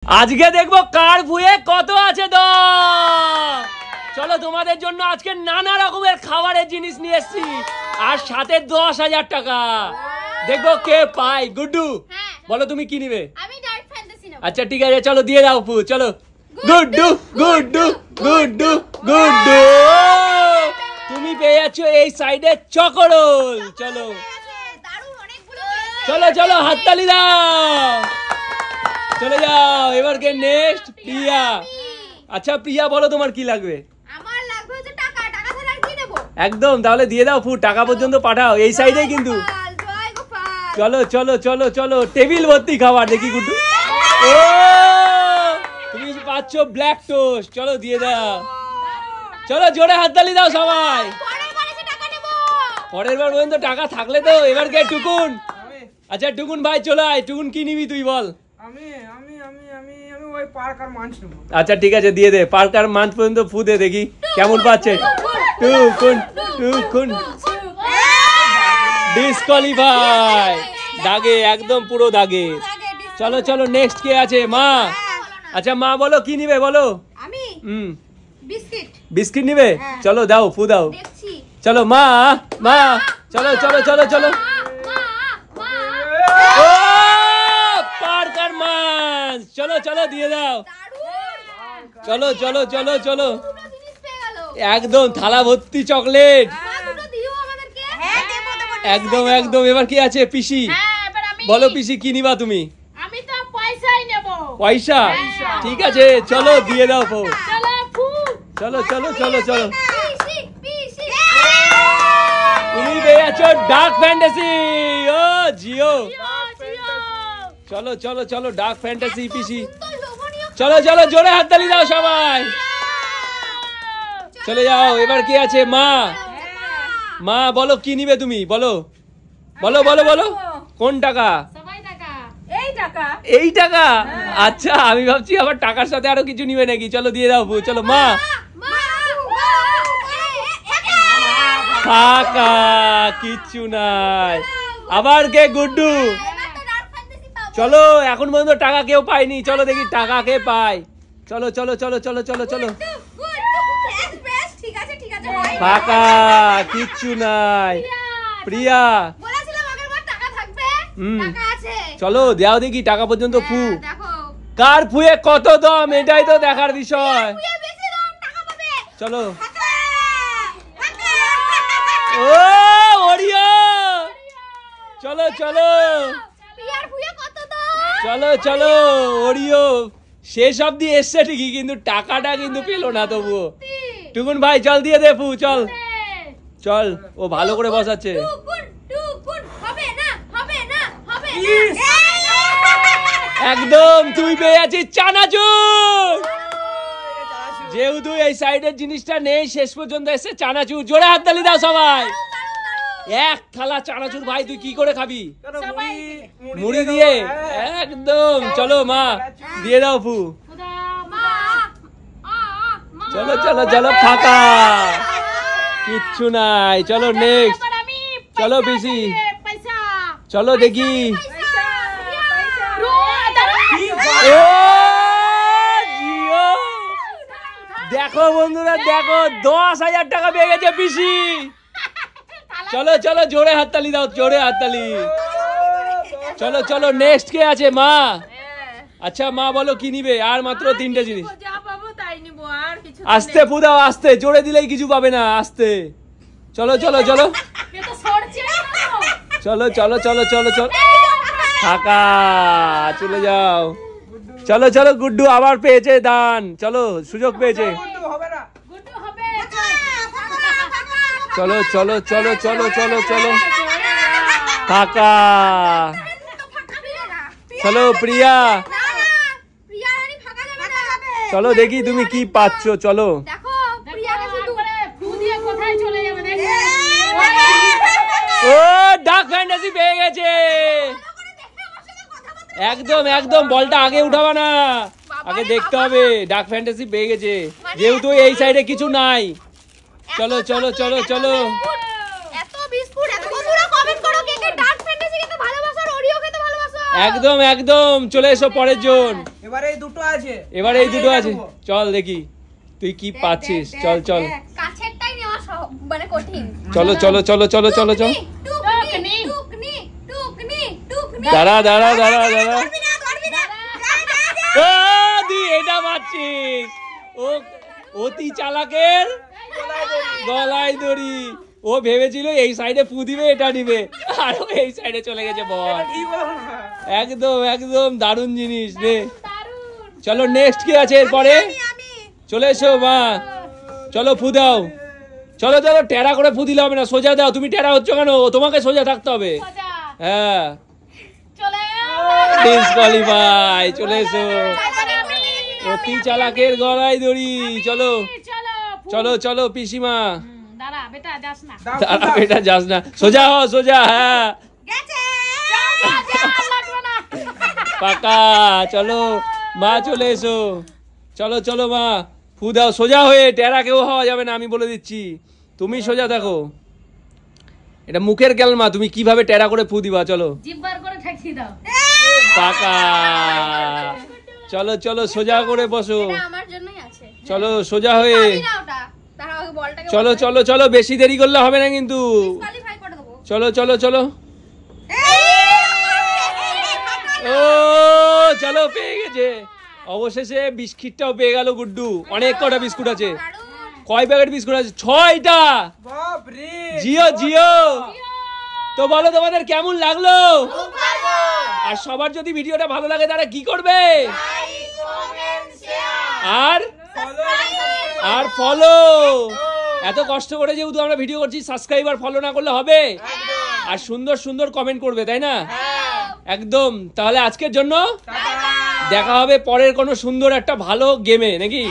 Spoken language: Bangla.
আজকে দেখবো কার ভুয়ে কত আছে দম। চলো তোমাদের জন্য আজকে নানা রকমের খাবারের জিনিস নিয়ে এসেছি আর সাথে 10,000 টাকা। দেখবো কে পায়। গুড্ডু বলো তুমি কি নিবে? আমি ডার্ক ফ্যান্টাসি নেব। আচ্ছা ঠিক আছে চলো দিয়ে দাও ফু। চলো গুড্ডু গুড্ডু গুড্ডু গুড্ডু তুমি পেয়ে যাচ্ছ এই সাইডে চকোরোল। চলো দারুণ অনেকগুলো। চলো চলো হাততালি দাও। চলে যাও এবার কে নেক্সট? প্রিয়া। আচ্ছা প্রিয়া বলো তোমার কি লাগবে? আমার লাগবে হচ্ছে টাকা। টাকা ছাড়া আর কি নেব? একদম তাহলে দিয়ে দাও ফু। টাকা পর্যন্ত পাঠাও এই সাইডে কিন্তু। জয় গোপাল। চলো চলো চলো চলো টেবিল ভর্তি খাবার। দেখি গুড্ডু ও তুমি পাচ্ছ ব্ল্যাক টোস্ট। চলো দিয়ে দাও। চলো জোরে হাততালি দাও সবাই। পরের বার এসে টাকা নেব। পরের বার পর্যন্ত টাকা থাকলে তো। এবার কে? টুকুন। আচ্ছা টুকুন ভাই চলো আয়। টুকুন কি নিবি তুই বল? আমি ওই পার্ক আর মাঞ্চ নেব। আচ্ছা ঠিক আছে দিয়ে দে। পার্ক আর মান্থ পর্যন্ত ফু দে দেখি কেমন পাচ্ছে। টুকুন টুকুন ডিসকোয়ালিফাই। দাগে একদম পুরো দাগে। চলো চলো নেক্সট কে আছে? মা। আচ্ছা মা বলো কি নিবে বলো? আমি বিস্কিট। বিস্কিট নিবে? চলো দাও ফু দাও। দেখছি। চলো মা মা চলো চলো চলো চলো। ও পার্ক আর মান্থ। চলো চলো দিয়ে দাও। চলো চলো চলো চলো একদম থালা ভর্তি চকলেট। একদম একদম। এবার কি আছে? পিসি বলো পিসি কি নিবা তুমি? আমি তো পয়সাই নেব। পয়সা? ঠিক আছে চলো দিয়ে দাও ফো। চলো ফু। চলো চলো চলো চলো। পিসি পিসি। তুমি পেয়ে আছো ডার্ক ফ্যান্টাসি। ও জিও। চলো চলো চলো ডার্ক ফ্যান্টাসি পিসি। চলো চলো জোরে হাততালি দাও সবাই। চলে যাও এবার কি আছে? মা। মা বলো কি নিবে তুমি? বলো বলো বলো বলো। কোন টাকা? এই টাকা? আচ্ছা আমি ভাবছি আবার টাকার সাথে আরো কিছু নিবে নাকি। চলো দিয়ে দাও ফু। চলো মা। ফাঁকা কিচ্ছু নাই। আবার কে? গুড্ডু। চলো এখন পর্যন্ত টাকা কেউ পায়নি। চলো দেখি টাকা কে পায়। চলো চলো চলো চলো চলো চলো। ফাঁকা কিচ্ছু নাই। প্রিয়া। চলো দেও দেখি টাকা পর্যন্ত ফু। কার ফুয়ে কত দম এটাই তো দেখার বিষয়। চলো ও ওরিও। চলো চলো চলো চলো ওরিও শেষ অব্দি এসছে ঠিকই কিন্তু টাকাটা কিন্তু পেলো না তবুও। টুকুন ভাই চল দিয়ে দে ফু। চল চল ও ভালো করে বসাচ্ছে। একদম তুই পেয়ে আছিস চানাচুর। যেহেতু এই সাইডের জিনিসটা নেই শেষ পর্যন্ত এসে চানাচুর। জোরে হাততালি দাও সবাই। এক থালা চানাচুর ভাই তুই কি করে খাবি? মুড়ি দিয়ে একদম। চলো মা দিয়ে দাও ফু। চলো চলো চলো ফাঁকা কিচ্ছু নাই। চলো নেক্সট। চলো পিসি চলো দেখি। দেখো বন্ধুরা দেখো 10,000 টাকা পেয়ে গেছে পিসি। চলো চলো জোরে হাততালি দাও জোরে হাততালি। চলো চলো নেক্সট কে আছে? মা। আচ্ছা মা বলো কি নিবে? আর মাত্র 3টে জিনিস। আস্তে ফু দাও আস্তে। জোরে দিলেই কিছু পাবে না আস্তে। চলো চলো চলো চলো চলো চলো চলো চলো ফাঁকা। চলে যাও। চলো চলো গুড্ডু আবার পেয়েছে দান। চলো সুযোগ পেয়েছে। চলো চলো চলো চলো চলো চলো ফাঁকা। চলো প্রিয়া চলো দেখি তুমি কি পাচ্ছ। চলো ও ডার্ক ফ্যান্টাসি পেয়ে গেছে। একদম একদম বলটা আগে উঠাবা না আগে দেখতে হবে। ডার্ক ফ্যান্টাসি পেয়ে গেছে যেহেতু এই সাইডে কিছু নাই। চলো চলো চলো চলো। একদম একদম চলে এসো পরের জন। এবারে এই দুটো আছে, এবারে এই দুটো আছে, চল দেখি তুই কি পাচ্ছিস। চল চল কাছেরটাই নেওয়া মানে কঠিন। চলো চলো চলো চলো চলো চলো। টুকনি টুকনি টুকনি টুকনি। দাঁড়া দাঁড়া দাঁড়া দাঁড়া। করবি না করবি না। ও তুই এটা পাচ্ছিস। ও অতি চালাকের গলায় দড়ি। ও ভেবেছিল এই সাইডে ফু দিবে, এটা নিবে, আর ও এই সাইডে চলে গেছে বল। ঠিক হলো না। একদম একদম দারুণ জিনিস রে। দারুণ। চলো নেক্সট কি আছে এরপরে? চলে এসো মা, চলো ফু দাও। চলো চলো, টেরা করে ফু দিলে হবে না, সোজা দাও। তুমি টেরা হচ্ছ কেন? তোমাকে সোজা থাকতে হবে। সোজা। হ্যাঁ চলে ডিসকোয়ালিফাই। চলে এসো। তারপরে আমি। অতি চালাকের গলায় দড়ি। চলো চলো। চলো চলো পিসিমা। দাঁড়া বেটা যাস না। দাও, তারা দাও। বেটা যাস না, সোজা হ সোজা। হ্যাঁ গেছে। যা লাগবে না। পাকা। চলো মা চলে এসো। চলো চলো মা ফু দাও সোজা হয়ে। টেরা কেউ হওয়া যাবে না, আমি বলে দিচ্ছি। তুমি সোজা দেখো, এটা মুখের ক্যালমা, তুমি কিভাবে টেরা করে ফু দিবা। চলো জিব্বার করে ঠেকিয়ে দাও। পাকা। চলো চলো সোজা করে বসো। এটা আমার জন্যই আছে। চলো সোজা হয়ে। পারি না ওটা। তারা ওই বলটাকে চলো চলো চলো, বেশি দেরি করলে হবে না কিন্তু। কোয়ালিফাই করে দেবো। চলো চলো চলো। ও চলো পেয়ে গেছে অবশেষে। বিস্কিটটাও পেয়ে গেল গুড্ডু। অনেক কটা বিস্কুট আছে। কয় প্যাকেট বিস্কুট আছে? 6টা। বাপ রে। জিও জিও। তো বলো তোমাদের কেমন লাগলো? আর সবার যদি ভিডিওটা ভালো লাগে তারা কি করবে? আর আর ফলো। এত কষ্ট করে যেহেতু আমরা ভিডিও করছি, সাবস্ক্রাইব আর ফলো না করলে হবে? আর সুন্দর সুন্দর কমেন্ট করবে, তাই না? একদম। তাহলে আজকের জন্য দেখা হবে পরের কোনো সুন্দর একটা ভালো গেমে, নাকি?